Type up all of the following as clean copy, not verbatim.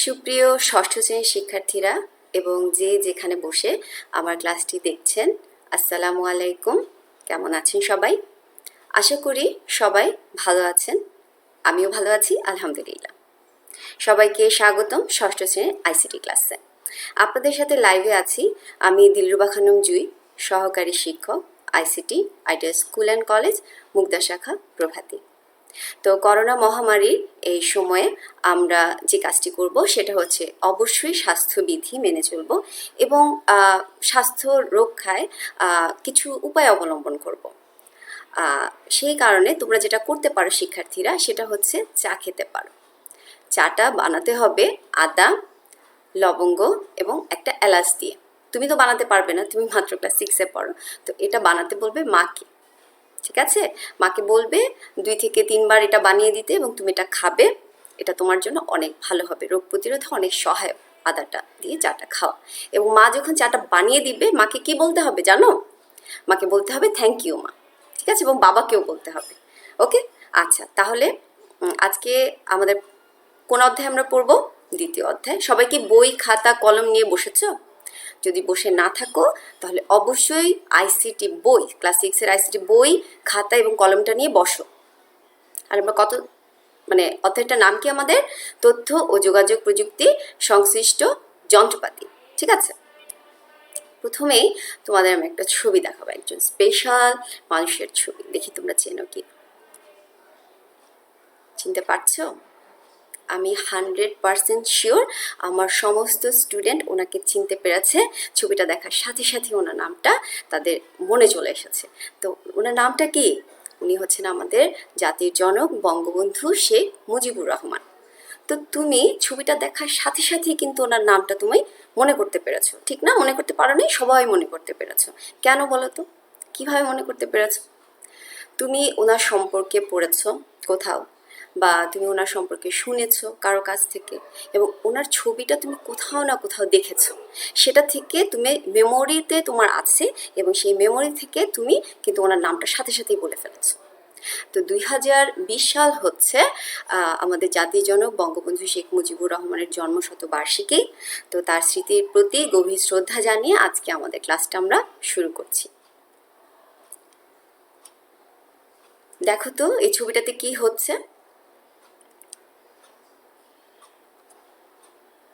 সুপ্রিয় ষষ্ঠ শ্রেণীর শিক্ষার্থীরা এবং যে যেখানে বসে আমার ক্লাসটি দেখছেন, আসসালামু আলাইকুম। কেমন আছেন সবাই? আশা করি সবাই ভালো আছেন। আমিও ভালো আছি, আলহামদুলিল্লাহ। সবাইকে স্বাগতম ষষ্ঠ শ্রেণীর আইসিটি ক্লাসে। আপনাদের সাথে লাইভে আছি আমি দিলরুবা খানম জুই, সহকারী শিক্ষক, ICT, ideal school and college, Mugda শাখা, প্রভাতী। তো করোনা মহামারীর এই সময়ে আমরা যে কাজটি করব সেটা হচ্ছে অবশ্যই স্বাস্থ্যবিধি মেনে চলব এবং স্বাস্থ্য রক্ষায় কিছু উপায় অবলম্বন করব। সেই কারণে তোমরা যেটা করতে পারো শিক্ষার্থীরা, সেটা হচ্ছে চা খেতে পারো। চাটা বানাতে হবে আদা, লবঙ্গ এবং একটা এলাচ দিয়ে। তুমি তো বানাতে পারবে না, তুমি মাত্র ক্লাস 6-এ পড়ো, তো এটা বানাতে বলবে মাকে। ঠিক আছে, মাকে বলবে 2 থেকে 3 বার এটা বানিয়ে দিতে এবং তুমি এটা খাবে। এটা তোমার জন্য অনেক ভালো হবে, রোগ প্রতিরোধে অনেক সহায়ক আদাটা দিয়ে চাটা খাওয়া। এবং মা যখন চাটা বানিয়ে দিবে, মাকে কি বলতে হবে জানো? মাকে বলতে হবে থ্যাংক ইউ মা। ঠিক আছে, এবং বাবাকেও বলতে হবে। ওকে, আচ্ছা, তাহলে আজকে আমাদের কোন অধ্যায় আমরা পড়বো? 2য় অধ্যায়। সবাই কি বই, খাতা, কলম নিয়ে বসেছ? যদি বসে না থাকো তাহলে অবশ্যই আইসিটি বই, ক্লাস 6-এর আইসিটি বই, খাতা এবং কলমটা নিয়ে বসো। আর আমরা অধ্যায়টার নাম কি আমাদের? তথ্য ও যোগাযোগ প্রযুক্তি সংশ্লিষ্ট যন্ত্রপাতি। ঠিক আছে, প্রথমেই তোমাদের আমি একটা ছবি দেখাবো, একজন স্পেশাল মানুষের ছবি। দেখি তোমরা চেনো কি, চিনতে পারছো? আমি 100% শিওর আমার সমস্ত স্টুডেন্ট ওনাকে চিনতে পেরেছে। ছবিটা দেখার সাথে সাথে ওনার নামটা তাদের মনে চলে এসেছে। তো ওনার নামটা কি? উনি হচ্ছেন আমাদের জাতির জনক বঙ্গবন্ধু শেখ মুজিবুর রহমান। তো তুমি ছবিটা দেখার সাথে সাথেই কিন্তু ওনার নামটা তুমি মনে করতে পেরেছো, ঠিক না? মনে করতে পারো নি? সবাই মনে করতে পেরেছো। কেন বলো তো, কিভাবে মনে করতে পেরেছো? তুমি ওনার সম্পর্কে পড়েছো কোথাও, বা তুমি ওনার সম্পর্কে শুনেছো কারো কাছ থেকে, এবং ওনার ছবিটা তুমি কোথাও না কোথাও দেখেছো। সেটা থেকে তুমি মেমোরিতে তোমার আছে এবং সেই মেমোরি থেকে তুমি কিন্তু ওনার নামটা সাথে সাথেই বলে ফেলেছো। তো 2020 সাল হচ্ছে আমাদের জাতির জনক বঙ্গবন্ধু শেখ মুজিবুর রহমানের জন্মশতবার্ষিকী। তো তার স্মৃতির প্রতি গভীর শ্রদ্ধা জানিয়ে আজকে আমাদের ক্লাসটা আমরা শুরু করছি। দেখো তো এই ছবিটাতে কি হচ্ছে।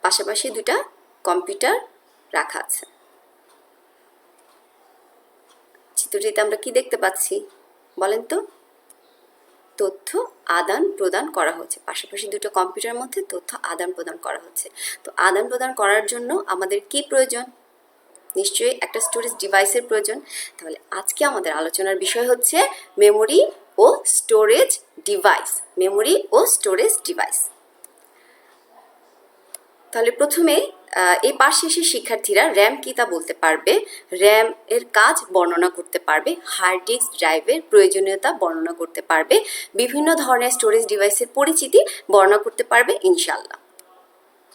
পাশাপাশি 2টা কম্পিউটার রাখা আছে। চিত্রটিতে আমরা কি দেখতে পাচ্ছি বলেন তো? তথ্য আদান প্রদান করা হচ্ছে। পাশাপাশি 2টো কম্পিউটারের মধ্যে তথ্য আদান প্রদান করা হচ্ছে। তো আদান প্রদান করার জন্য আমাদের কি প্রয়োজন? নিশ্চয়ই একটা স্টোরেজ ডিভাইসের প্রয়োজন। তাহলে আজকে আমাদের আলোচনার বিষয় হচ্ছে মেমোরি ও স্টোরেজ ডিভাইস। মেমোরি ও স্টোরেজ ডিভাইস। তাহলে প্রথমে এই পাঠ শেষের শিক্ষার্থীরা র্যাম কি তা বলতে পারবে, র্যাম এর কাজ বর্ণনা করতে পারবে, হার্ড ডিস্ক ড্রাইভের প্রয়োজনীয়তা বর্ণনা করতে পারবে, বিভিন্ন ধরনের স্টোরেজ ডিভাইসের পরিচিতি বর্ণনা করতে পারবে ইনশাআল্লাহ।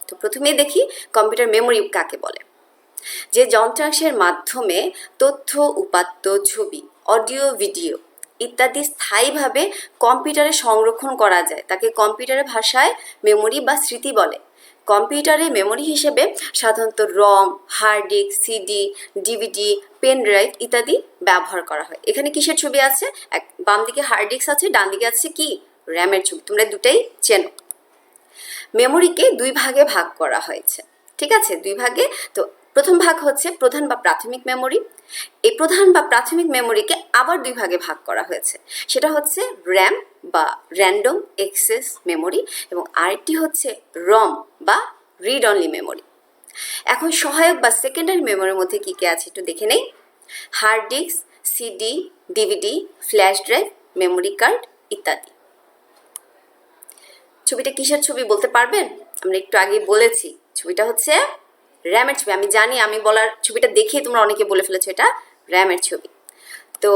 তো প্রথমেই দেখি কম্পিউটার মেমোরি কাকে বলে। যে যন্ত্রাংশের মাধ্যমে তথ্য, উপাত্ত, ছবি, অডিও, ভিডিও ইত্যাদি স্থায়ীভাবে কম্পিউটারে সংরক্ষণ করা যায় তাকে কম্পিউটারের ভাষায় মেমোরি বা স্মৃতি বলে। কম্পিউটারে মেমোরি হিসেবে সাধারণত ROM, hard disk, CD, DVD, pen drive ইত্যাদি ব্যবহার করা হয়। এখানে কিসের ছবি আছে? বাম দিকে হার্ড ডিস্ক আছে, ডান দিকে আছে কি? র্যামের ছবি। তোমরা দুটাই চেনো। মেমোরিকে 2 ভাগে ভাগ করা হয়েছে। ঠিক আছে, 2 ভাগে। তো প্রথম ভাগ হচ্ছে প্রধান বা প্রাথমিক মেমোরি। এই প্রধান বা প্রাথমিক মেমোরিকে আবার 2 ভাগে ভাগ করা হয়েছে। সেটা হচ্ছে র্যাম বা র্যান্ডম অ্যাক্সেস মেমোরি, এবং আরেকটি হচ্ছে রম বা রিড অনলি মেমোরি। এখন সহায়ক বা সেকেন্ডারি মেমোরির মধ্যে কি কি আছে একটু দেখে নেই। Hard disk, CD, DVD, flash drive, memory card ইত্যাদি। ছবিটা কিসের ছবি বলতে পারবেন? আমরা একটু আগে বলেছি ছবিটা হচ্ছে র্যামের ছবি। আমি জানি আমি বলার ছবিটা দেখে তোমরা অনেকে বলে ফেলেছো এটা র্যামের ছবি। তো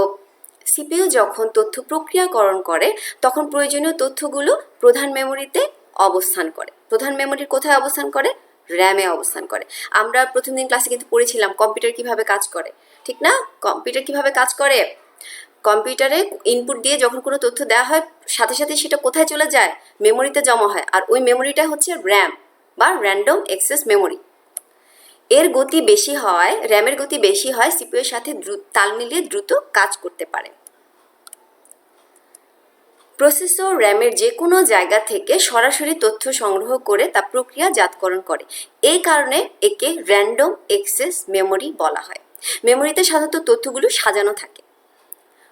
সিপিইউ যখন তথ্য প্রক্রিয়াকরণ করে তখন প্রয়োজনীয় তথ্যগুলো প্রধান মেমোরিতে অবস্থান করে। প্রধান মেমোরির কোথায় অবস্থান করে? র্যামে অবস্থান করে। আমরা প্রথম দিন ক্লাসে কিন্তু পড়েছিলাম কম্পিউটার কিভাবে কাজ করে, ঠিক না? কম্পিউটার কিভাবে কাজ করে? কম্পিউটারে ইনপুট দিয়ে যখন কোনো তথ্য দেওয়া হয় সাথে সাথে সেটা কোথায় চলে যায়? মেমোরিতে জমা হয়। আর ওই মেমোরিটা হচ্ছে র্যাম। বা র্যান্ডম অ্যাক্সেস মেমোরি। এর গতি বেশি হয়, র্যামের গতি বেশি হয়, সিপিইউ এর সাথে তাল মিলিয়ে দ্রুত কাজ করতে পারে। প্রসেসর র্যামের যে কোনো জায়গা থেকে সরাসরি তথ্য সংগ্রহ করে তা প্রক্রিয়াজাতকরণ করে। এই কারণে একে র্যান্ডম অ্যাক্সেস মেমোরি বলা হয়। মেমোরিতে সাধারণত তথ্যগুলো সাজানো থাকে।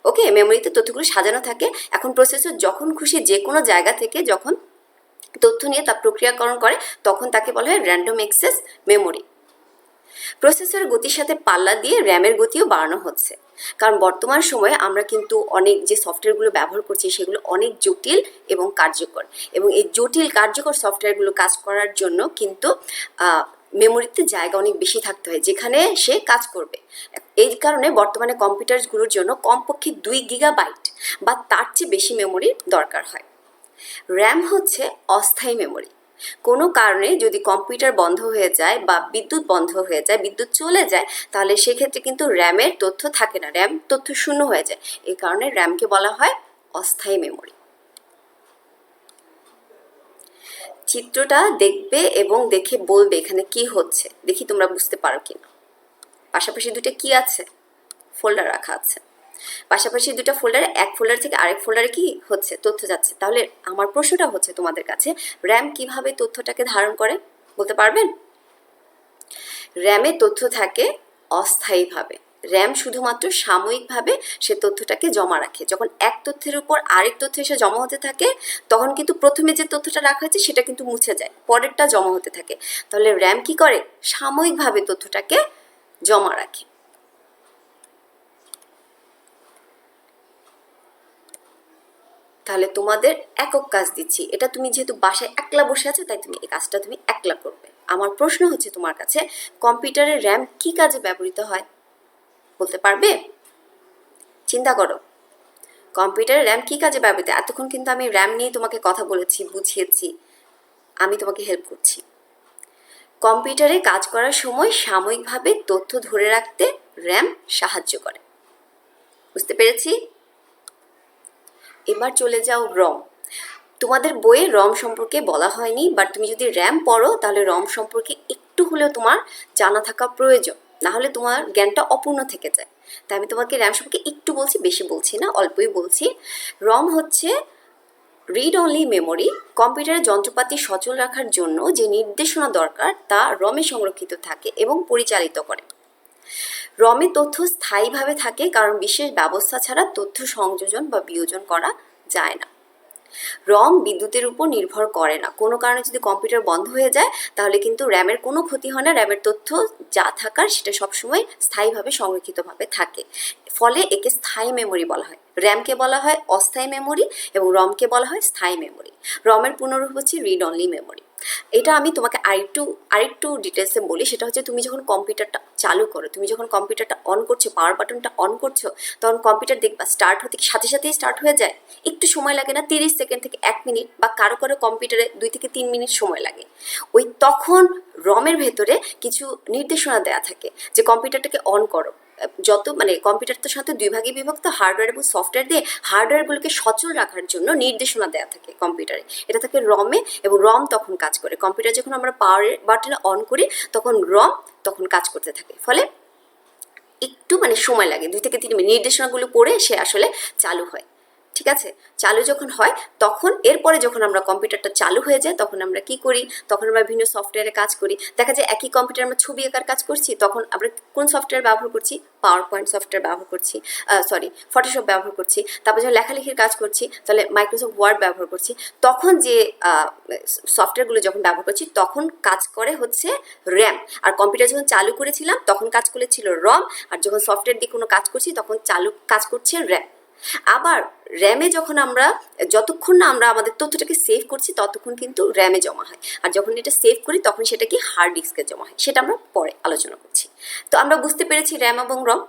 ওকে, মেমোরিতে তথ্যগুলো সাজানো থাকে। এখন প্রসেসর যখন খুশি যে কোনো জায়গা থেকে যখন তথ্য নিয়ে তা প্রক্রিয়াকরণ করে তখন তাকে বলা হয় র্যান্ডম অ্যাক্সেস মেমোরি। প্রসেসরের গতির সাথে পাল্লা দিয়ে র্যামের গতিও বাড়ানো হচ্ছে, কারণ বর্তমান সময়ে আমরা কিন্তু অনেক যে সফটওয়্যারগুলো ব্যবহার করছি সেগুলো অনেক জটিল এবং কার্যকর, এবং এই জটিল কার্যকর সফটওয়্যারগুলো কাজ করার জন্য কিন্তু মেমোরিতে জায়গা অনেক বেশি থাকতে হয় যেখানে সে কাজ করবে। এই কারণে বর্তমানে কম্পিউটারগুলোর জন্য কমপক্ষে 2 গিগাবাইট বা তার চেয়ে বেশি মেমোরির দরকার হয়। র্যাম হচ্ছে অস্থায়ী মেমোরি। কোনো কারণে যদি কম্পিউটার বন্ধ হয়ে যায় বা বিদ্যুৎ বন্ধ হয়ে যায়, বিদ্যুৎ চলে যায়, তাহলে সেক্ষেত্রে কিন্তু র্যামের তথ্য থাকে না, র্যাম তথ্য শূন্য হয়ে যায়। এই কারণে র্যামকে বলা হয় অস্থায়ী মেমোরি। চিত্রটা দেখবে এবং দেখে বলবে এখানে কি হচ্ছে, দেখি তোমরা বুঝতে পারো কিনা। পাশাপাশি দুটো কি আছে, ফোল্ডার রাখা আছে। পাশাপাশি দুটো ফোল্ডারে এক ফোল্ডার থেকে আরেক ফোল্ডারে কি হচ্ছে, তথ্য যাচ্ছে। তাহলে আমার প্রশ্নটা হচ্ছে তোমাদের কাছে, র্যাম কিভাবে তথ্যটাকে ধারণ করে বলতে পারবেন? র্যামে তথ্য থাকে অস্থায়ীভাবে। র্যাম শুধুমাত্র সাময়িকভাবে সে তথ্যটাকে জমা রাখে। যখন এক তথ্যের উপর আরেক তথ্য এসে জমা হতে থাকে তখন কিন্তু প্রথমে যে তথ্যটা রাখা হয়েছে সেটা কিন্তু মুছে যায়, পরেরটা জমা হতে থাকে। তাহলে র্যাম কি করে, সাময়িকভাবে তথ্যটাকে জমা রাখে। তাহলে তোমাদের একক কাজ দিচ্ছি, এটা তুমি যেহেতু বাসায় একলা বসে আছো তাই তুমি এই কাজটা তুমি একলা করবে। আমার প্রশ্ন হচ্ছে তোমার কাছে, কম্পিউটারের র্যাম কি কাজে ব্যবহৃত হয় বলতে পারবে? চিন্তা করো, কম্পিউটারের র্যাম কি কাজে ব্যবহৃত। এতক্ষণ কিন্তু আমি র্যাম নিয়ে তোমাকে কথা বলেছি, বুঝিয়েছি, আমি তোমাকে হেল্প করছি। কম্পিউটারে কাজ করার সময় সাময়িকভাবে তথ্য ধরে রাখতে র্যাম সাহায্য করে। বুঝতে পেরেছি? এবার চলে যাও রম। তোমাদের বইয়ে রম সম্পর্কে বলা হয়নি, বাট তুমি যদি র্যাম পড়ো তাহলে রম সম্পর্কে একটু হলেও তোমার জানা থাকা প্রয়োজন, না হলে তোমার জ্ঞানটা অপূর্ণ থেকে যায়। তাই আমি তোমাকে র্যাম সম্পর্কে একটু বলছি, বেশি বলছি না, অল্পই বলছি। রম হচ্ছে রিড অনলি মেমোরি। কম্পিউটারের যন্ত্রপাতি সচল রাখার জন্য যে নির্দেশনা দরকার তা রমে সংরক্ষিত থাকে এবং পরিচালিত করে। রমে তথ্য স্থায়ীভাবে থাকে কারণ বিশেষ ব্যবস্থা ছাড়া তথ্য সংযোজন বা বিয়োজন করা যায় না। রম বিদ্যুতের উপর নির্ভর করে না। কোনো কারণে যদি কম্পিউটার বন্ধ হয়ে যায় তাহলে কিন্তু র্যামের কোনো ক্ষতি হয় না, র্যামের তথ্য যা থাকার সেটা সবসময় স্থায়ীভাবে সংরক্ষিতভাবে থাকে। ফলে একে স্থায়ী মেমোরি বলা হয়। র্যামকে বলা হয় অস্থায়ী মেমোরি এবং রমকে বলা হয় স্থায়ী মেমোরি। রমের পুনরূপ হচ্ছে রিড অনলি মেমোরি। এটা আমি তোমাকে আরেকটু ডিটেলসে বলি। সেটা হচ্ছে তুমি যখন কম্পিউটারটা চালু করো, তুমি যখন কম্পিউটারটা অন করছো, পাওয়ার বাটনটা অন করছো, তখন কম্পিউটার দেখবা স্টার্ট হতে সাথে সাথেই স্টার্ট হয়ে যায়। একটু সময় লাগে না, 30 সেকেন্ড থেকে 1 মিনিট, বা কারো কারো কম্পিউটারে 2 থেকে 3 মিনিট সময় লাগে। ওই তখন রমের ভেতরে কিছু নির্দেশনা দেওয়া থাকে যে কম্পিউটারটাকে অন করো। যত কম্পিউটারটার সাথে 2 ভাগে বিভক্ত, হার্ডওয়্যার এবং সফটওয়্যার দিয়ে হার্ডওয়্যারগুলোকে সচল রাখার জন্য নির্দেশনা দেওয়া থাকে কম্পিউটারে। এটা থাকে রমে, এবং রম তখন কাজ করে। কম্পিউটার যখন আমরা পাওয়ার বাটনে অন করি তখন রম তখন কাজ করতে থাকে। ফলে একটু সময় লাগে, 2 থেকে 3 মিনিট নির্দেশনাগুলো পড়ে সে আসলে চালু হয়। ঠিক আছে, চালু যখন হয় তখন এরপরে যখন আমরা কম্পিউটারটা চালু হয়ে যায় তখন আমরা কি করি, তখন আমরা বিভিন্ন সফটওয়্যারে কাজ করি। দেখা যায় একই কম্পিউটারে আমরা ছবি আঁকার কাজ করছি, তখন আমরা কোন সফটওয়্যার ব্যবহার করছি, পাওয়ার পয়েন্ট সফটওয়্যার ব্যবহার করছি, ফটোশপ ব্যবহার করছি। তারপর যখন লেখালেখির কাজ করছি তাহলে মাইক্রোসফট ওয়ার্ড ব্যবহার করছি। তখন যে সফটওয়্যারগুলো যখন ব্যবহার করছি তখন কাজ করে হচ্ছে র্যাম। আর কম্পিউটার যখন চালু করেছিলাম তখন কাজ করেছিল রম, আর যখন সফটওয়্যার দিয়ে কোনো কাজ করছি তখন কাজ করছে র্যাম। আবার র্যামে যখন আমরা যতক্ষণ না আমরা আমাদের তথ্যটাকে সেভ করছি ততক্ষণ কিন্তু র্যামে জমা হয়, আর যখন এটা সেভ করি তখন সেটা কি হার্ড ডিস্কে জমা হয়। সেটা আমরা পরে আলোচনা করছি। তো আমরা বুঝতে পেরেছি র্যাম এবং রম।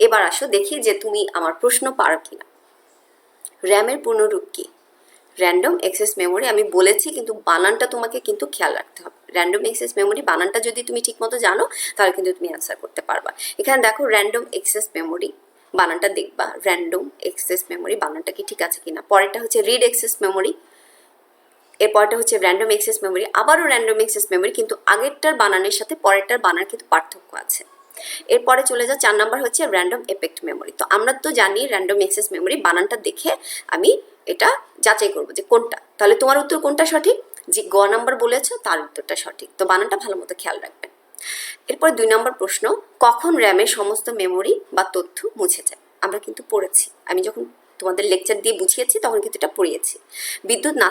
এবার আসো দেখি যে তুমি আমার প্রশ্ন পারো কিনা। র্যামের পূর্ণরূপ কি? Random access memory. আমি বলেছি কিন্তু বানানটা তোমাকে কিন্তু খেয়াল রাখতে হবে। র্যান্ডম অ্যাক্সেস মেমোরি বানানটা যদি তুমি ঠিকমতো জানো তাহলে কিন্তু তুমি অ্যান্সার করতে পারবা। এখানে দেখো র্যান্ডম অ্যাক্সেস মেমোরি, বানানটা দেখবা, র্যান্ডম অ্যাক্সেস মেমোরি বানানটা কি ঠিক আছে কিনা। পরেরটা হচ্ছে রিড অ্যাক্সেস মেমোরি, এরপরটা হচ্ছে র্যান্ডম অ্যাক্সেস মেমোরি, আবারও র্যান্ডম অ্যাক্সেস মেমোরি, কিন্তু আগেরটার বানানের সাথে পরেরটার বানার কিন্তু পার্থক্য আছে। এরপরে চলে যা 4 নাম্বার হচ্ছে র্যান্ডম এফেক্ট মেমোরি। তো আমরা তো জানি র্যান্ডম অ্যাক্সেস মেমোরি, বানানটা দেখে আমি এটা যাচাই করবো যে কোনটা। তাহলে তোমার উত্তর কোনটা সঠিক? যে গ নাম্বার বলেছো তার উত্তরটা সঠিক। তো বানানটা ভালো মতো খেয়াল রাখবেন। এরপর 2 নম্বর প্রশ্ন, কখন র্যামের সমস্ত মেমোরি বা তথ্য মুছে যায়? আমরা কিন্তু পড়েছি, আমি যখন তোমাদের লেকচার দিয়ে বুঝিয়েছি তখন কিন্তু এটা পড়িয়েছি। বিদ্যুৎ না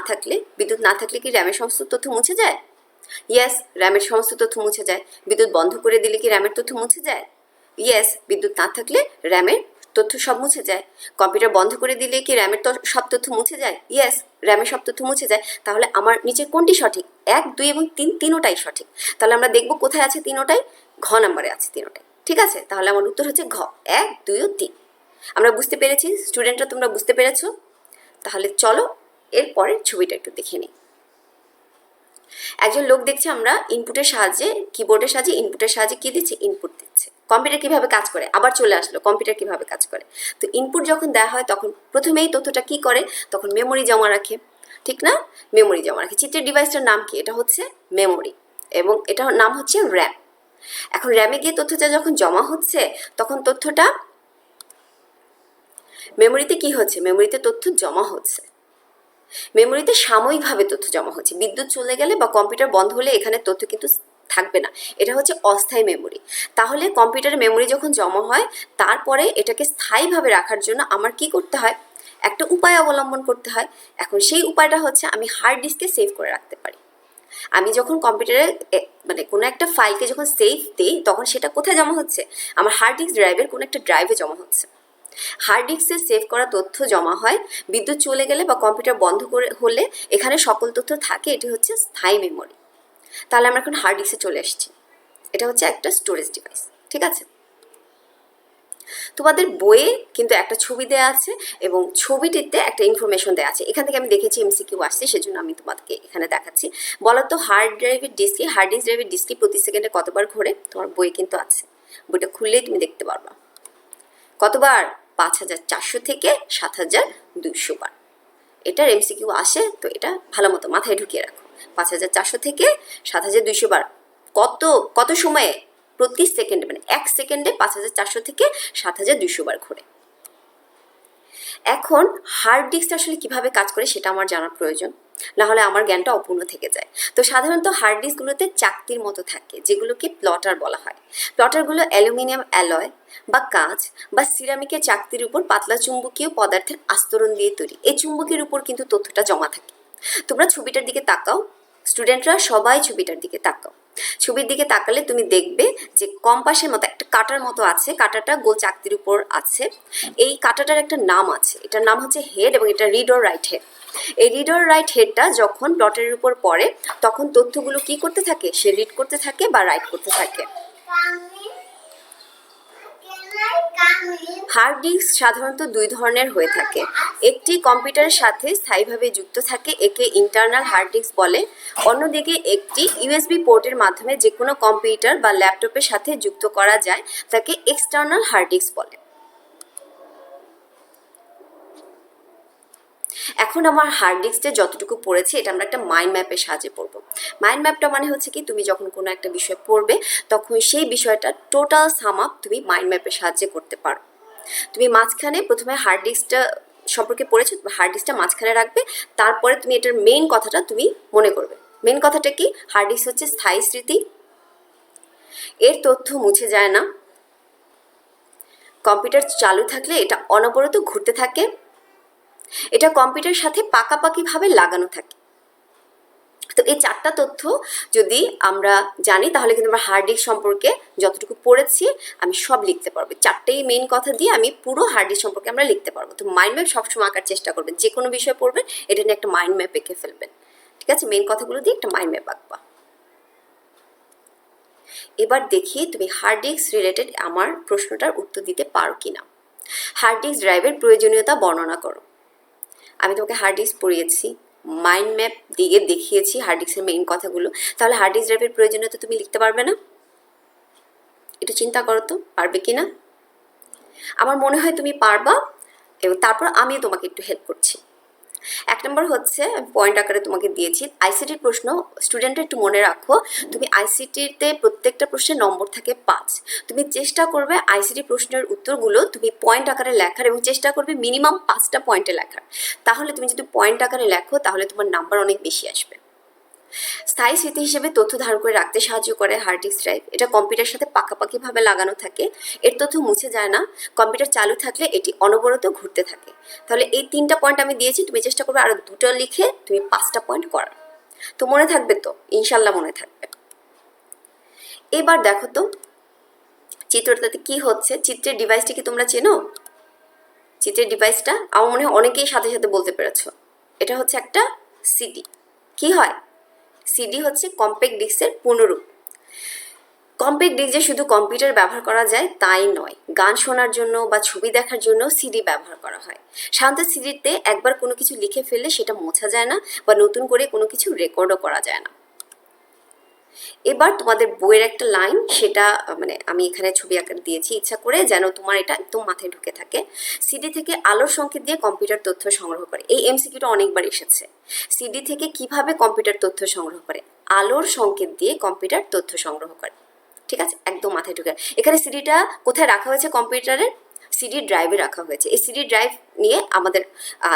থাকলে কি র্যামের সমস্ত তথ্য মুছে যায়? ইয়েস, র্যামের সমস্ত তথ্য মুছে যায়। বিদ্যুৎ বন্ধ করে দিলে কি র্যামের তথ্য মুছে যায়? ইয়েস, বিদ্যুৎ না থাকলে র্যামের তথ্য সব মুছে যায়। কম্পিউটার বন্ধ করে দিলে কি র্যামের সব তথ্য মুছে যায়? ইয়েস, র্যামের সব তথ্য মুছে যায়। তাহলে আমার নিচে কোনটি সঠিক? 1, 2 এবং 3 তিনোটাই সঠিক। তাহলে আমরা দেখব কোথায় আছে তিনোটাই। ঘ নাম্বারে আছে তিনোটাই। ঠিক আছে, তাহলে আমার উত্তর হচ্ছে ঘ, 1, 2 ও 3। আমরা বুঝতে পেরেছি স্টুডেন্টরা, তোমরা বুঝতে পেরেছো? তাহলে চলো এরপরের ছবিটা একটু দেখে নিই। একজন লোক দেখছি আমরা ইনপুটের সাহায্যে, কিবোর্ডের সাহায্যে ইনপুটের সাহায্যে কি দিচ্ছে? ইনপুট দিচ্ছে। কম্পিউটার কিভাবে কাজ করে? আবার চলে আসলো কম্পিউটার কিভাবে কাজ করে। তো ইনপুট যখন দেওয়া হয় তখন প্রথমেই তথ্যটা কি করে? তখন মেমোরি জমা রাখে, ঠিক না? মেমোরি জমা রাখে। চিত্রের ডিভাইসটার নাম কি? এটা হচ্ছে মেমোরি এবং এটার নাম হচ্ছে র্যাম। এখন র্যামে গিয়ে তথ্যটা যখন জমা হচ্ছে তখন তথ্যটা মেমোরিতে কি হচ্ছে? মেমোরিতে তথ্য জমা হচ্ছে। মেমোরিতে সাময়িকভাবে তথ্য জমা হচ্ছে। বিদ্যুৎ চলে গেলে বা কম্পিউটার বন্ধ হলে এখানে তথ্য কিন্তু থাকবে না। এটা হচ্ছে অস্থায়ী মেমোরি। তাহলে কম্পিউটারে মেমোরি যখন জমা হয় তারপরে এটাকে স্থায়ীভাবে রাখার জন্য আমার কি করতে হয়? একটা উপায় অবলম্বন করতে হয়। এখন সেই উপায়টা হচ্ছে আমি হার্ড ডিস্কে সেভ করে রাখতে পারি। আমি যখন কম্পিউটারে মানে কোনো একটা ফাইলকে যখন সেভ দিই তখন সেটা কোথায় জমা হচ্ছে? আমার হার্ড ডিস্ক ড্রাইভের কোনো একটা ড্রাইভে জমা হচ্ছে। হার্ড ডিস্কে সেভ করা তথ্য জমা হয়। বিদ্যুৎ চলে গেলে বা কম্পিউটার বন্ধ করে হলে এখানে সকল তথ্য থাকে। এটি হচ্ছে স্থায়ী মেমোরি। তাহলে আমরা এখন হার্ড ডিস্কে চলে এসেছি। এটা হচ্ছে একটা স্টোরেজ ডিভাইস। ঠিক আছে, তোমাদের বইয়ে কিন্তু একটা ছবি দেওয়া আছে এবং ছবিটিতে একটা ইনফরমেশন দেওয়া আছে। এখান থেকে আমি দেখেছি এমসিকিউ আসছে, সেজন্য আমি তোমাদেরকে এখানে দেখাচ্ছি। বলো তো হার্ড ডিস্ক ড্রাইভের ডিস্কটি প্রতি সেকেন্ডে কতবার ঘোরে? তোমার বই কিন্তু আছে, বইটা খুললেই তুমি দেখতে পারবা। কতবার? 5400 থেকে 7200 বার। এটার এমসিকিউ আসে, তো এটা ভালো মতো মাথায় ঢুকিয়ে রাখো। 5400 থেকে 7200 বার। কত সময়ে? প্রতি সেকেন্ডে, মানে 1 সেকেন্ডে 5400 থেকে 7200 বার ঘোরে। এখন হার্ড ডিস্কটা আসলে কিভাবে কাজ করে সেটা আমার জানার প্রয়োজন, না হলে আমার জ্ঞানটা অপূর্ণ থেকে যায়। তো সাধারণত হার্ড ডিস্কগুলোতে চাকতির মতো থাকে, যেগুলোকে প্লটার বলা হয়। প্লটারগুলো অ্যালুমিনিয়াম অ্যালয় বা কাঁচ বা সিরামিকের চাকতির উপর পাতলা চুম্বকীয় পদার্থের আস্তরণ দিয়ে তৈরি। এই চুম্বকের উপর কিন্তু তথ্যটা জমা থাকে। তোমরা ছবিটার দিকে তাকাও, স্টুডেন্টরা সবাই ছবিটার দিকে তাকাও। ছবির দিকে তাকালে তুমি দেখবে যে কম্পাসের মতো একটা কাঁটার মতো আছে, কাঁটাটা গোল চাকতির উপর আছে। এই কাঁটাটার একটা নাম আছে, এটার নাম হচ্ছে হেড এবং এটা রিড অর রাইট হেড। এই রিড অর রাইট হেডটা যখন প্লটারের উপর পড়ে তখন তথ্যগুলো কি করতে থাকে? সে রিড করতে থাকে বা রাইট করতে থাকে। হার্ড ডিস্ক সাধারণত 2 ধরনের হয়ে থাকে। একটি কম্পিউটারের সাথে স্থায়ীভাবে যুক্ত থাকে, একে ইন্টারনাল হার্ড ডিস্ক বলে। অন্যদিকে একটি ইউএসবি পোর্টের মাধ্যমে যে কোনো কম্পিউটার বা ল্যাপটপের সাথে যুক্ত করা যায় তাকে এক্সটার্নাল হার্ড ডিস্ক বলে। এখন আমার হার্ড ডিস্কে যতটুকু পড়েছি এটা আমরা একটা মাইন্ড ম্যাপের সাহায্যে পড়বো। মাইন্ড ম্যাপটা মানে হচ্ছে কি, তুমি যখন কোনো একটা বিষয় পড়বে তখন সেই বিষয়টা টোটাল সাম আপ তুমি মাইন্ড ম্যাপের সাহায্যে করতে পারো। তুমি মাঝখানে প্রথমে হার্ড ডিস্কটা সম্পর্কে পড়েছো, হার্ড ডিস্কটা মাঝখানে রাখবে, তারপরে তুমি এটার মেইন কথাটা তুমি মনে করবে। মেইন কথাটা কি? হার্ড ডিস্ক হচ্ছে স্থায়ী স্মৃতি, এর তথ্য মুছে যায় না। কম্পিউটার চালু থাকলে এটা অনবরত ঘুরতে থাকে। এটা কম্পিউটারের সাথে পাকাপাকিভাবে লাগানো থাকে। তো এই 4টা তথ্য যদি আমরা জানি তাহলে কিন্তু আমরা হার্ড ডিস্ক সম্পর্কে যতটুকু পড়েছি আমি সব লিখতে পারবো। 4টেই মেইন কথা দিয়ে আমি পুরো হার্ড ডিস্ক সম্পর্কে আমরা লিখতে পারবো। তো মাইন্ড ম্যাপ সবসময় আঁকার চেষ্টা করবেন, যে কোনো বিষয় পড়বেন এটা নিয়ে একটা মাইন্ড ম্যাপ এঁকে ফেলবেন। ঠিক আছে, মেইন কথাগুলো দিয়ে একটা মাইন্ড ম্যাপ আঁকবা। এবার দেখি তুমি হার্ড ডিস্ক রিলেটেড আমার প্রশ্নটার উত্তর দিতে পারো কিনা। হার্ড ডিস্ক ড্রাইভের প্রয়োজনীয়তা বর্ণনা করো। আমি তোমাকে হার্ড ডিস্ক পড়িয়েছি, মাইন্ড ম্যাপ দিয়ে দেখিয়েছি হার্ড ডিস্কের মেইন কথাগুলো। তাহলে হার্ড ডিস্ক ড্রাইভের প্রয়োজনীয়তা তুমি লিখতে পারবে না? একটু চিন্তা করো তো, পারবে কি না? আমার মনে হয় তুমি পারবা, এবং তারপর আমিও তোমাকে একটু হেল্প করছি। এক নম্বর হচ্ছে পয়েন্ট আকারে তোমাকে দিয়েছি আইসিটির প্রশ্ন। স্টুডেন্টরা একটু মনে রাখো, তুমি আইসিটিতে প্রত্যেকটা প্রশ্নের নম্বর থাকে 5। তুমি চেষ্টা করবে আইসিটি প্রশ্নের উত্তরগুলো তুমি পয়েন্ট আকারে লেখার এবং চেষ্টা করবে মিনিমাম 5টা পয়েন্টে লেখার। তাহলে তুমি যদি পয়েন্ট আকারে লেখো তাহলে তোমার নাম্বার অনেক বেশি আসবে। স্থায়ী স্মৃতি হিসেবে তথ্য ধারণ করে রাখতে সাহায্য করে হার্ড ডিস্ক ড্রাইভ। এটা কম্পিউটারের সাথে পাকাপাকিভাবে লাগানো থাকে, এর তথ্য মুছে যায় না। কম্পিউটার চালু থাকলে এটি অনবরত ঘুরতে থাকে। তাহলে এই 3টা পয়েন্ট আমি দিয়েছি, তুমি চেষ্টা করবে আরো 2টা লিখে তুমি 5টা পয়েন্ট করার। তো মনে থাকবে তো? ইনশাল্লাহ মনে থাকবে। এবার দেখো তো চিত্রটাতে কি হচ্ছে। চিত্রের ডিভাইসটি কি তোমরা চেনো? চিত্রের ডিভাইসটা আমার মনে হয় অনেকেই সাথে সাথে বলতে পেরেছো। এটা হচ্ছে একটা সিডি। কি হয়? সিডি হচ্ছে কম্প্যাক্ট ডিস্কের পূর্ণরূপ। কম্প্যাক্ট ডিস্ক যে শুধু কম্পিউটার ব্যবহার করা যায় তাই নয়, গান শোনার জন্য বা ছবি দেখার জন্য সিডি ব্যবহার করা হয়। সাধারণত সিডিতে একবার কোনো কিছু লিখে ফেললে সেটা মোছা যায় না বা নতুন করে কোনো কিছু রেকর্ডও করা যায় না। এবার তোমাদের বইয়ের একটা লাইন, সেটা মানে আমি এখানে ছবি আকার দিয়েছি ইচ্ছা করে যেন তোমার এটা একদম মাথায় ঢুকে থাকে। সিডি থেকে আলোর সংকেত দিয়ে কম্পিউটার তথ্য সংগ্রহ করে। এই এমসিকিউটা অনেকবার এসেছে। সিডি থেকে কিভাবে কম্পিউটার তথ্য সংগ্রহ করে? আলোর সংকেত দিয়ে কম্পিউটার তথ্য সংগ্রহ করে। ঠিক আছে, একদম মাথায় ঢুকে। এখানে সিডিটা কোথায় রাখা হয়েছে? কম্পিউটারের সিডি ড্রাইভে রাখা হয়েছে। এই সিডি ড্রাইভ নিয়ে আমাদের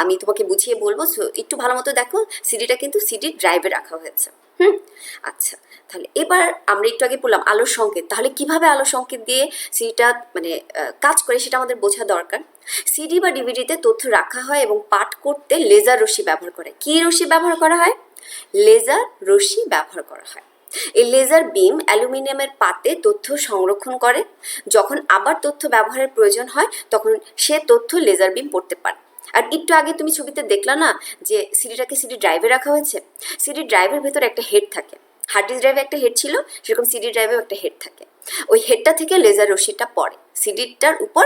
আমি তোমাকে বুঝিয়ে বলবো, একটু ভালো মতো দেখো। সিডিটা কিন্তু সিডি ড্রাইভে রাখা হয়েছে। আচ্ছা, তাহলে এবার আমরা একটু আগে বললাম আলোর সংকেত। তাহলে কিভাবে আলোর সংকেত দিয়ে সিডিটা মানে কাজ করে সেটা আমাদের বোঝা দরকার। সিডি বা ডিভিডিতে তথ্য রাখা হয় এবং পাঠ করতে লেজার রশ্মি ব্যবহার করে। কি রশ্মি ব্যবহার করা হয়? লেজার রশ্মি ব্যবহার করা হয়। এই লেজার বিম অ্যালুমিনিয়ামের পাতে তথ্য সংরক্ষণ করে। যখন আবার তথ্য ব্যবহারের প্রয়োজন হয় তখন সে তথ্য লেজার বিম পড়তে পারে। আর একটু আগে তুমি ছবিতে দেখলা না যে সিডিটাকে সিডি ড্রাইভে রাখা হয়েছে। সিডি ড্রাইভের ভেতরে একটা হেড থাকে। হার্ড ডিস্ক ড্রাইভে একটা হেড ছিল, সেরকম সিডি ড্রাইভেও একটা হেড থাকে। ওই হেডটা থেকে লেজার রশ্মিটা পড়ে সিডিটার উপর।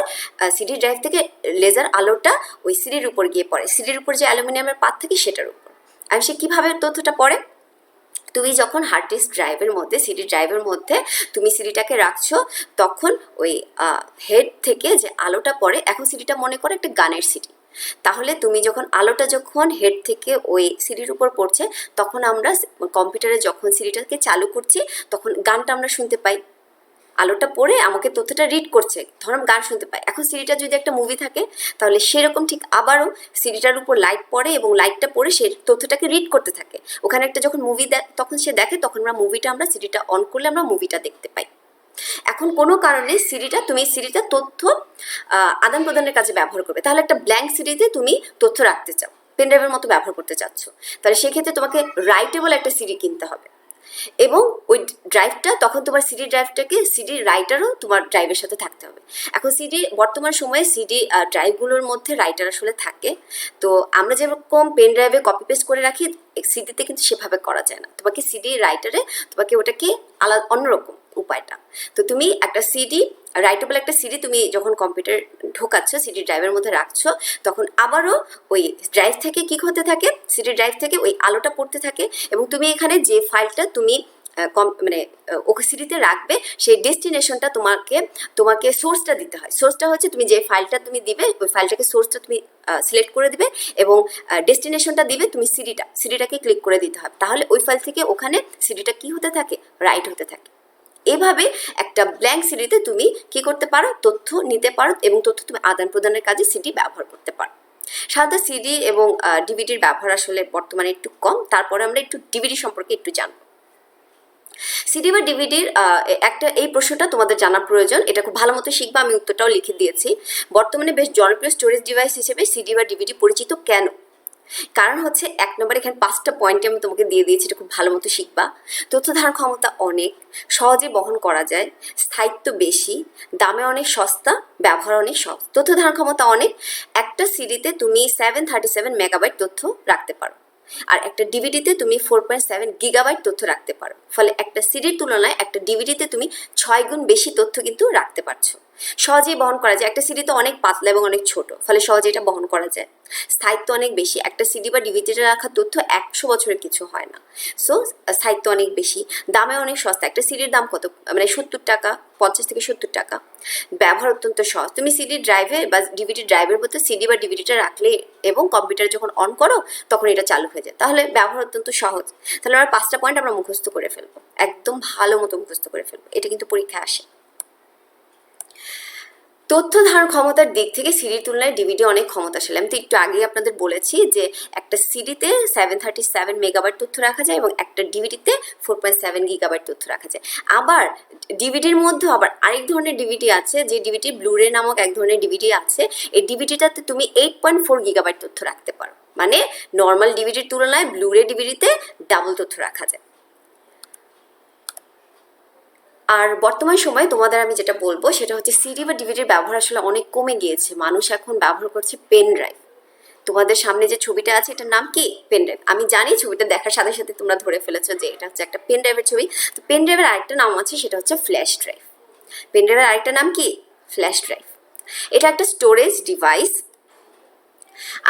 সিডি ড্রাইভ থেকে লেজার আলোটা ওই সিডির উপর গিয়ে পড়ে। সিডির উপর যে অ্যালুমিনিয়ামের পাত থাকে সেটার উপর। আর সে কীভাবে তথ্যটা পড়ে? তুমি যখন হার্ড ডিস্ক ড্রাইভের মধ্যে সিডি ড্রাইভের মধ্যে তুমি সিডিটাকে রাখছো, তখন ওই হেড থেকে যে আলোটা পড়ে, এখন সিডিটা মনে করো একটা গানের সিডি। তাহলে তুমি যখন আলোটা যখন হেড থেকে ওই সিডির উপর পড়ছে, তখন আমরা কম্পিউটারে যখন সিডিটাকে চালু করছি তখন গানটা আমরা শুনতে পাই। আলোটা পড়ে আমাকে তথ্যটা রিড করছে, ধরুন গান শুনতে পাই। এখন সিডিটা যদি একটা মুভি থাকে তাহলে সেরকম ঠিক আবারও সিডিটার উপর লাইট পড়ে এবং লাইটটা পড়ে সে তথ্যটাকে রিড করতে থাকে। ওখানে একটা যখন মুভি তখন সে দেখে, তখন আমরা সিডিটা অন করলে আমরা মুভিটা দেখতে পাই। এখন কোনো কারণে তুমি সিডিটা তথ্য আদান প্রদানের কাজে ব্যবহার করবে। তাহলে একটা ব্ল্যাঙ্ক সিডিতে তুমি তথ্য রাখতে চাও, পেনড্রাইভের মতো ব্যবহার করতে চাচ্ছ, তাহলে সেক্ষেত্রে তোমাকে রাইটেবল একটা সিডি কিনতে হবে। এবং ওই ড্রাইভটা তখন তোমার সিডি ড্রাইভটাকে সিডি রাইটারও তোমার ড্রাইভের সাথে থাকতে হবে। এখন বর্তমান সময়ে সিডি ড্রাইভগুলোর মধ্যে রাইটার আসলে থাকে। তো আমরা যেরকম পেন ড্রাইভে কপি পেস্ট করে রাখি, সিডিতে কিন্তু সেভাবে করা যায় না। তোমাকে সিডি রাইটারে তোমাকে ওটাকে আলাদা অন্যরকম উপায়টা। তো তুমি একটা সিডি রাইটেবল একটা সিডি তুমি যখন কম্পিউটার ঢোকাচ্ছ, সিডি ড্রাইভের মধ্যে রাখছো, তখন আবারও ওই ড্রাইভ থেকে কি হতে থাকে? সিডি ড্রাইভ থেকে ওই আলোটা পড়তে থাকে এবং তুমি এখানে যে ফাইলটা তুমি মানে ওকে সিডিতে রাখবে, সেই ডেস্টিনেশনটা তোমাকে সোর্সটা দিতে হয়। সোর্সটা হচ্ছে তুমি যে ফাইলটা তুমি দিবে, ওই ফাইলটাকে সোর্সটা তুমি সিলেক্ট করে দিবে এবং ডেস্টিনেশনটা দিবে তুমি সিডিটাকে ক্লিক করে দিতে হবে। তাহলে ওই ফাইল থেকে ওখানে সিডিটা কি হতে থাকে? রাইট হতে থাকে। এভাবে একটা ব্ল্যাঙ্ক সিডিতে তুমি কি করতে পারো? তথ্য নিতে পারো এবং তথ্য তুমি আদান প্রদানের কাজে সিডি ব্যবহার করতে পারো। সাধারণত সিডি এবং ডিভিডির ব্যবহার আসলে বর্তমানে একটু কম। তারপরে আমরা একটু ডিভিডি সম্পর্কে একটু জানবো। সিডি বা ডিভিডির এই প্রশ্নটা তোমাদের জানা প্রয়োজন। এটা খুব ভালো মতো শিখবা, আমি উত্তরটাও লিখে দিয়েছি। বর্তমানে বেশ জনপ্রিয় স্টোরেজ ডিভাইস হিসেবে সিডি বা ডিভিডি পরিচিত কেন? কারণ হচ্ছে 1 নম্বর, এখানে 5টা পয়েন্টে আমি তোমাকে দিয়ে দিয়েছি, এটা খুব ভালো মতো শিখবা। তথ্য ধারণ ক্ষমতা অনেক, সহজে বহন করা যায়, স্থায়িত্ব বেশি, দামে অনেক সস্তা, ব্যবহার অনেক সহজ। তথ্য ধারণ ক্ষমতা অনেক। একটা সিডিতে তুমি 737 মেগাবাইট তথ্য রাখতে পারো, আর একটা ডিভিডিতে তুমি 4.7 গিগাবাইট তথ্য রাখতে পারো। ফলে একটা সিডির তুলনায় একটা ডিভিডিতে তুমি 6 গুণ বেশি তথ্য কিন্তু রাখতে পারছো। সহজেই বহন করা যায়। একটা সিডি তো অনেক পাতলা এবং অনেক ছোট, ফলে সহজে এটা বহন করা যায়। স্থায়িত্ব অনেক বেশি। একটা সিডি বা ডিভিডিতে রাখা তথ্য 100 বছরের কিছু হয় না। সো স্থায়িত্ব অনেক বেশি, দামে অনেক সস্তা। একটা সিডির দাম কত, মানে 70 টাকা, 50 থেকে 70 টাকা। ব্যবহার অত্যন্ত সহজ। তুমি সিডি ড্রাইভে বা ডিভিডি ড্রাইভের মধ্যে সিডি বা ডিভিডিটা রাখলে এবং কম্পিউটারে যখন অন করো তখন এটা চালু হয়ে যায়। তাহলে ব্যবহার অত্যন্ত সহজ। তাহলে আমরা 5টা পয়েন্ট আমরা মুখস্থ করে ফেলবো, একদম ভালো মতো মুখস্থ করে ফেলবো। এটা কিন্তু পরীক্ষায় আসে। তথ্য ধারণ ক্ষমতার দিক থেকে সিডির তুলনায় ডিভিডি অনেক ক্ষমতাশালী। আমি তো একটু আগেই আপনাদের বলেছি যে একটা সিডিতে 737 মেগাবাইট তথ্য রাখা যায় এবং একটা ডিভিডিতে 4.7 গিগাবাইট তথ্য রাখা যায়। আবার ডিভিডির মধ্যে আবার আরেক ধরনের ডিভিডি আছে, যে ডিভিডি ব্লুরে নামক এক ধরনের ডিভিডি আছে। এই ডিভিডিটাতে তুমি 8.4 গিগাবাইট তথ্য রাখতে পারো, মানে নর্মাল ডিভিডির তুলনায় ব্লুরে ডিভিডিতে ডাবল তথ্য রাখা যায়। আর বর্তমান সময়ে তোমাদের আমি যেটা বলবো সেটা হচ্ছে সিডি বা ডিভিডির ব্যবহার আসলে অনেক কমে গিয়েছে। মানুষ এখন ব্যবহার করছে পেন ড্রাইভ। তোমাদের সামনে যে ছবিটা আছে এটার নাম কি? Pen drive. আমি জানি ছবিটা দেখার সাথে সাথে তোমরা ধরে ফেলেছো যে এটা হচ্ছে একটা পেন ড্রাইভের ছবি। তো পেন ড্রাইভের আরেকটা নাম আছে, সেটা হচ্ছে ফ্ল্যাশ ড্রাইভ। পেন ড্রাইভের আরেকটা নাম কি? Flash drive. এটা একটা স্টোরেজ ডিভাইস।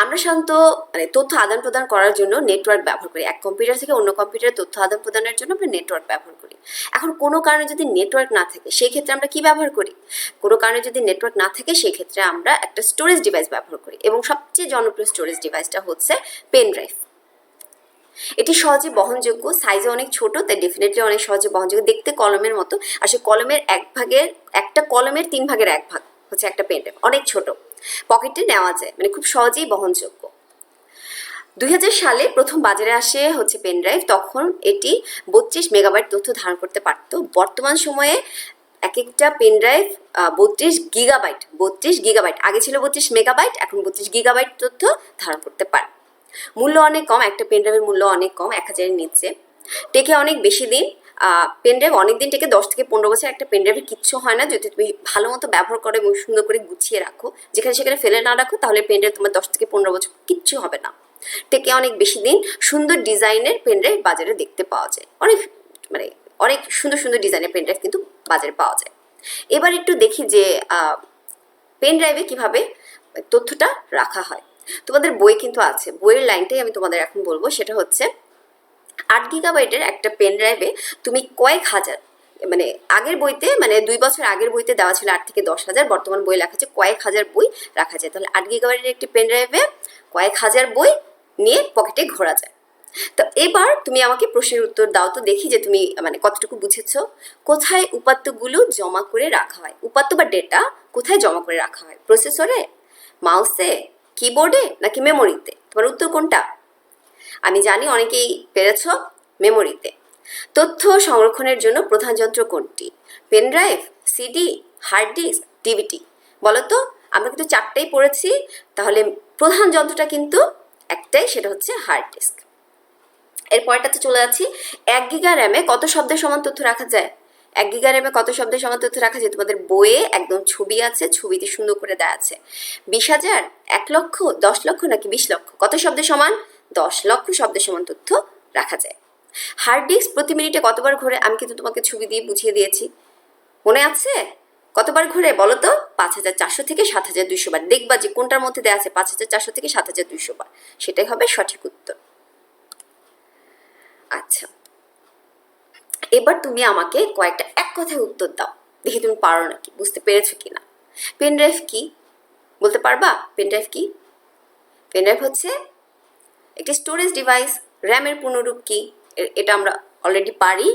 আমরা সাধারণত মানে তথ্য আদান প্রদান করার জন্য নেটওয়ার্ক ব্যবহার করি। এক কম্পিউটার থেকে অন্য কম্পিউটারে তথ্য আদান প্রদানের জন্য আমরা নেটওয়ার্ক ব্যবহার করি। এখন কোনো কারণে যদি নেটওয়ার্ক না থাকে সেই ক্ষেত্রে আমরা কি ব্যবহার করি? কোনো কারণে যদি নেটওয়ার্ক না থাকে সেই ক্ষেত্রে আমরা একটা স্টোরেজ ডিভাইস ব্যবহার করি, এবং সবচেয়ে জনপ্রিয় স্টোরেজ ডিভাইসটা হচ্ছে পেন ড্রাইভ। এটি সহজে বহনযোগ্য, সাইজে অনেক ছোট, তাই ডেফিনেটলি অনেক সহজে বহনযোগ্য। দেখতে কলমের মতো, আর সেই কলমের একটা কলমের 3 ভাগের 1 ভাগ হচ্ছে একটা পেন ড্রাইভ। অনেক ছোট, পকেটে নেওয়া যায়, মানে খুব সহজেই বহনযোগ্য। 2000 সালে প্রথম বাজারে আসে হচ্ছে পেন ড্রাইভ। তখন এটি 32 মেগাবাইট তথ্য ধারণ করতে পারত। বর্তমান সময়ে এক একটা পেন ড্রাইভ 32 গিগাবাইট, আগে ছিল 32 মেগাবাইট, এখন 32 গিগাবাইট তথ্য ধারণ করতে পারে। মূল্য অনেক কম, একটা পেন ড্রাইভের মূল্য অনেক কম, 1000-এর নিচে। টেকে অনেক বেশি দিন। পেন ড্রাইভ অনেক দিন টেকে, 10 থেকে 15 বছর একটা পেন ড্রাইভের কিচ্ছু হয় না যদি তুমি ভালো মতো ব্যবহার করো এবং সুন্দর করে গুছিয়ে রাখো। যেখানে সেখানে ফেলে না রাখো তাহলে পেন ড্রাইভ তোমার 10 থেকে 15 বছর কিচ্ছু হবে না। টেকে অনেক বেশি দিন। সুন্দর ডিজাইনের পেন ড্রাইভ বাজারে দেখতে পাওয়া যায়, অনেক সুন্দর সুন্দর ডিজাইনের পেন ড্রাইভ কিন্তু বাজারে পাওয়া যায়। এবার একটু দেখি যে পেন ড্রাইভে কিভাবে তথ্যটা রাখা হয়। তোমাদের বই কিন্তু আছে, বইয়ের লাইনটাই আমি তোমাদের এখন বলবো। সেটা হচ্ছে 8 গিগাবাইটের একটা পেন ড্রাইভে তুমি কয়েক হাজার, মানে আগের বইতে, মানে 2 বছর আগের বইতে দেওয়া ছিল 8 থেকে 10,000, বর্তমান বই লেখা আছে কয়েক হাজার বই রাখা যায়। তাহলে 8 গিগাবাইটের একটি পেন ড্রাইভে কয়েক হাজার বই নিয়ে পকেটে ঘোরা যায়। তো এবার তুমি আমাকে প্রশ্নের উত্তর দাও তো দেখি যে তুমি মানে কতটুকু বুঝেছ। কোথায় উপাত্তগুলো জমা করে রাখা হয়? উপাত্ত বা ডেটা কোথায় জমা করে রাখা হয়? প্রসেসরে, মাউসে, কিবোর্ডে, নাকি মেমোরিতে? তোমার উত্তর কোনটা? আমি জানি অনেকেই পেরেছ, মেমোরিতে। তথ্য সংরক্ষণের জন্য প্রধান যন্ত্র কোনটি? Pen drive, CD, hard disk, DVD? বলো তো। আমরা কিন্তু 4টাই পড়েছি, তাহলে প্রধান যন্ত্রটা কিন্তু একটাই, সেটা হচ্ছে হার্ড ডিস্ক। এর পরেরটাতে চলে যাচ্ছি। 1 গিগা র্যামে কত শব্দের সমান তথ্য রাখা যায়? 1 গিগা র্যামে কত শব্দের সমান তথ্য রাখা যায়? তোমাদের বইয়ে একদম ছবি আছে, ছবিতে সুন্দর করে দেওয়া আছে। 20,000, 1 লক্ষ, 10 লক্ষ, নাকি 20 লক্ষ? কত শব্দের সমান? 10 লক্ষ শব্দের সমান তথ্য রাখা যায়। হার্ড ডিস্ক প্রতি মিনিটে কতবার ঘোরে? আমি কিন্তু তোমাকে ছবি দিয়ে বুঝিয়ে দিয়েছি, মনে আছে? কতবার ঘুরে বলো তো? 5400 থেকে 7200 বার। দেখবা যে কোনটার মধ্যে দেওয়া আছে 5400 থেকে 7200 বার, সেটাই হবে সঠিক উত্তর। আচ্ছা, এবার তুমি আমাকে কয়েকটা এক কথায় উত্তর দাও, দেখি তুমি পারো নাকি, বুঝতে পেরেছো কিনা। পেন ড্রাইভ কি বলতে পারবা? পেন ড্রাইভ কি? পেন ড্রাইভ হচ্ছে একটি স্টোরেজ ডিভাইস। র্যামের পূর্ণরূপ কি? এটা আমরা অলরেডি পারি,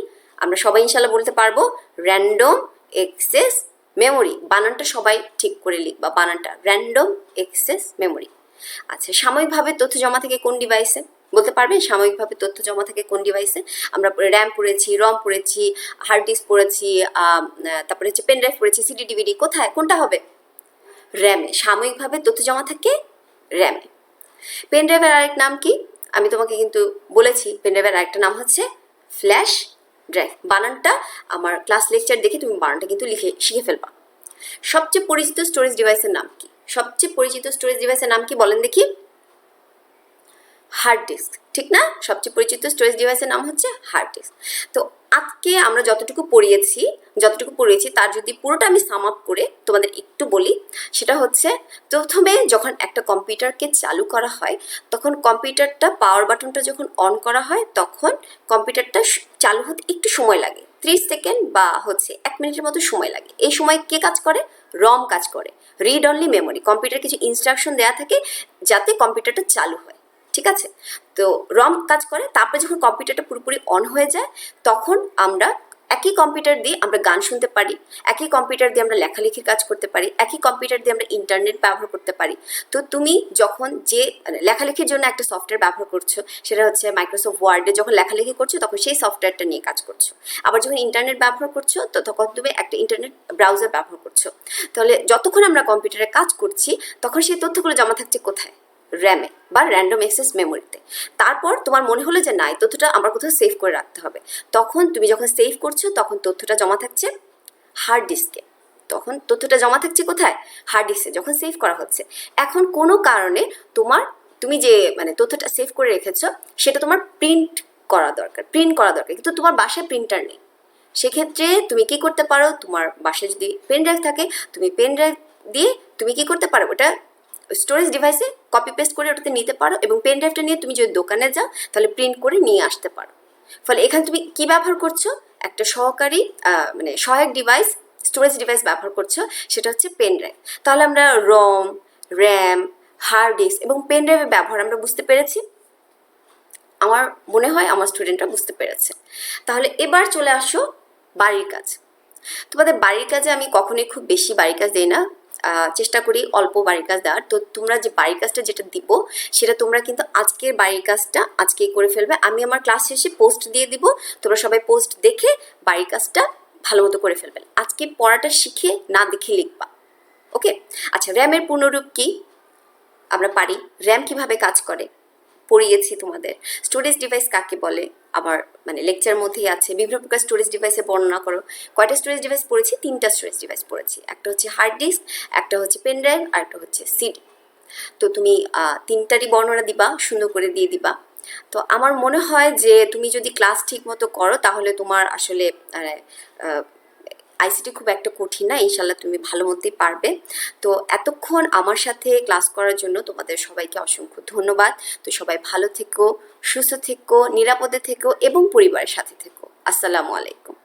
আমরা সবাই ইনশাল্লাহ বলতে পারবো। Random access memory. বানানটা সবাই ঠিক করে লিখবা, বানানটা র্যান্ডম অ্যাক্সেস মেমোরি। আচ্ছা, সাময়িকভাবে তথ্য জমা থেকে কোন ডিভাইসে? বলতে পারবে সাময়িকভাবে তথ্য জমা থাকে কোন ডিভাইসে? আমরা র্যাম পড়েছি, রম পড়েছি, হার্ড ডিস্ক পড়েছি, তারপরে হচ্ছে পেন ড্রাইভ পড়েছি, সিডি ডিভিডি। কোথায়, কোনটা হবে? র্যামে। সাময়িকভাবে তথ্য জমা থাকে র্যামে। পেন ড্রাইভের আরেক নাম কি? আমি তোমাকে কিন্তু বলেছি পেন ড্রাইভের আরেকটা নাম হচ্ছে ফ্ল্যাশ ড্রাইভ। বানানটা আমার ক্লাস লেকচার দেখে তুমি বানানটা কিন্তু শিখে ফেলবা। সবচেয়ে পরিচিত স্টোরেজ ডিভাইসের নাম কি? সবচেয়ে পরিচিত স্টোরেজ ডিভাইসের নাম কি বলেন দেখি? হার্ড ডিস্ক, ঠিক না? সবচেয়ে পরিচিত স্টোরেজ ডিভাইসের নাম হচ্ছে হার্ড ডিস্ক। তো আজকে আমরা যতটুকু পড়িয়েছি তার যদি পুরোটা আমি সাম আপ করে তোমাদের একটু বলি, সেটা হচ্ছে প্রথমে যখন একটা কম্পিউটারকে চালু করা হয় তখন কম্পিউটারটা পাওয়ার বাটনটা যখন অন করা হয় তখন কম্পিউটারটা চালু হতে একটু সময় লাগে, 30 সেকেন্ড বা 1 মিনিটের মতো সময় লাগে। এই সময় কে কাজ করে? রম কাজ করে, রিড অনলি মেমোরি। কম্পিউটার কিছু ইনস্ট্রাকশন দেওয়া থাকে যাতে কম্পিউটারটা চালু হয়, ঠিক আছে? তো রম কাজ করে। তারপরে যখন কম্পিউটারটা পুরোপুরি অন হয়ে যায় তখন আমরা একই কম্পিউটার দিয়ে আমরা গান শুনতে পারি, একই কম্পিউটার দিয়ে আমরা লেখালেখির কাজ করতে পারি, একই কম্পিউটার দিয়ে আমরা ইন্টারনেট ব্যবহার করতে পারি। তো তুমি যখন যে লেখালেখির জন্য একটা সফটওয়্যার ব্যবহার করছো সেটা হচ্ছে মাইক্রোসফট ওয়ার্ডে, যখন লেখালেখি করছো তখন সেই সফটওয়্যারটা নিয়ে কাজ করছো। আবার যখন ইন্টারনেট ব্যবহার করছো তো তখন তুমি একটা ইন্টারনেট ব্রাউজার ব্যবহার করছো। তাহলে যতক্ষণ আমরা কম্পিউটারে কাজ করছি তখন সেই তথ্যগুলো জমা থাকছে কোথায়? র্যামে বা র্যান্ডম অ্যাক্সেস মেমোরিতে। তারপর তোমার মনে হলো যে না, এই তথ্যটা আমার কোথাও সেভ করে রাখতে হবে, তখন তুমি যখন সেভ করছো তখন তথ্যটা জমা থাকছে হার্ড ডিস্কে। তখন তথ্যটা জমা থাকছে কোথায়? হার্ড ডিস্কে, যখন সেভ করা হচ্ছে। এখন কোনো কারণে তুমি যে তথ্যটা সেভ করে রেখেছো সেটা তোমার প্রিন্ট করা দরকার, কিন্তু তোমার বাসায় প্রিন্টার নেই। সেক্ষেত্রে তুমি কি করতে পারো? তোমার বাসায় যদি পেন ড্রাইভ থাকে, তুমি পেন ড্রাইভ দিয়ে তুমি কি করতে পারো, ওটা স্টোরেজ ডিভাইসে কপি পেস্ট করে ওটাতে নিতে পারো, এবং পেন ড্রাইভটা নিয়ে তুমি যদি দোকানে যাও তাহলে প্রিন্ট করে নিয়ে আসতে পারো। ফলে এখানে তুমি কি ব্যবহার করছো? একটা সহায়ক ডিভাইস, স্টোরেজ ডিভাইস ব্যবহার করছো, সেটা হচ্ছে পেন ড্রাইভ। তাহলে আমরা রম, র্যাম, হার্ড ডিস্ক এবং পেন ড্রাইভের ব্যবহার আমরা বুঝতে পেরেছি। আমার মনে হয় আমার স্টুডেন্টরা বুঝতে পেরেছে। তাহলে এবার চলে আসো বাড়ির কাজ। তোমাদের বাড়ির কাজে আমি কখনোই খুব বেশি বাড়ির কাজ দিই না, চেষ্টা করি অল্প বাড়ির কাজ দেওয়ার। তো তোমরা যে বাড়ির কাজটা যেটা দিব সেটা তোমরা কিন্তু আজকের বাড়ির কাজটা আজকেই করে ফেলবে। আমি আমার ক্লাস শেষে পোস্ট দিয়ে দিব, তোমরা সবাই পোস্ট দেখে বাড়ির কাজটা ভালো মতো করে ফেলবে। আজকে পড়াটা শিখে না দেখে লিখবা, ওকে? আচ্ছা, র্যামের পূর্ণরূপ কি আমরা পারি, র্যাম কিভাবে কাজ করে পড়িয়েছি তোমাদের। স্টোরেজ ডিভাইস কাকে বলে আবার লেকচার মধ্যেই আছে, বিভিন্ন প্রকার স্টোরেজ ডিভাইসে বর্ণনা করো। কয়টা স্টোরেজ ডিভাইস পড়েছি? 3টা স্টোরেজ ডিভাইস পড়েছি। একটা হচ্ছে হার্ড ডিস্ক, একটা হচ্ছে পেন ড্রাইভ, আর একটা হচ্ছে সিডি। তো তুমি 3টারই বর্ণনা দিবা, সুন্দর করে দিয়ে দিবা। তো আমার মনে হয় যে তুমি যদি ক্লাস ঠিক মতো করো তাহলে তোমার আসলে আইসিটি খুব একটা কঠিন না, ইনশাল্লাহ তুমি ভালো মতোই পারবে। তো এতক্ষণ আমার সাথে ক্লাস করার জন্য তোমাদের সবাইকে অসংখ্য ধন্যবাদ। তো সবাই ভালো থেকো, সুস্থ থেকো, নিরাপদে থেকো এবং পরিবারের সাথে থেকো। আসসালামু আলাইকুম।